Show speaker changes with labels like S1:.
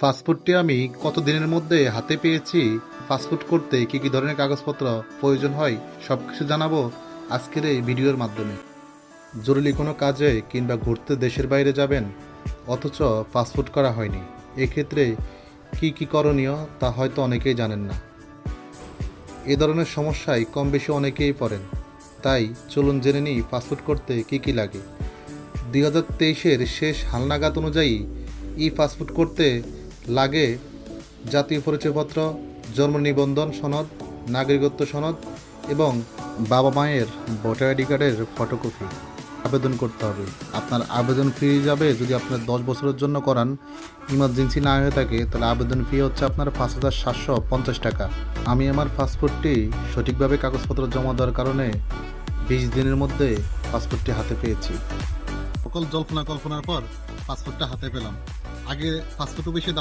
S1: পাসপোর্টটি আমি কত দিনের মধ্যে হাতে পেয়েছি। পাসপোর্ট করতে কি কি ধরনের কাগজপত্র প্রয়োজন হয় সবকিছু জানাবো আজকের এই ভিডিওর মাধ্যমে। জরুরি কোনো কাজে কিংবা ঘুরতে দেশের বাইরে যাবেন, অথচ পাসপোর্ট করা হয়নি, এক্ষেত্রে কি কি করণীয় তা হয়তো অনেকেই জানেন না। এ ধরনের সমস্যায় কম বেশি অনেকেই পড়েন, তাই চলুন জেনে নিই পাসপোর্ট করতে কি কি লাগে। 2023-এর শেষ হালনাগাদ অনুযায়ী ই পাসপোর্ট করতে লাগে জাতীয় পরিচয়পত্র, জন্ম নিবন্ধন সনদ, নাগরিকত্ব সনদ এবং বাবা মায়ের ভোটার আইডি কার্ডের ফটোকপি। আবেদন করতে হবে। আপনার আবেদন ফি যাবে, যদি আপনার 10 বছরের জন্য করান, ইমার্জেন্সি না হয়ে থাকে, তাহলে আবেদন ফি হচ্ছে আপনার 5,750 টাকা। আমি আমার পাসপোর্টটি সঠিকভাবে কাগজপত্র জমা দেওয়ার কারণে 20 দিনের মধ্যে পাসপোর্টটি হাতে পেয়েছি। সকল জল্পনা কল্পনার পর পাসপোর্টটা হাতে পেলাম। আগে পাসপোর্ট অফিসে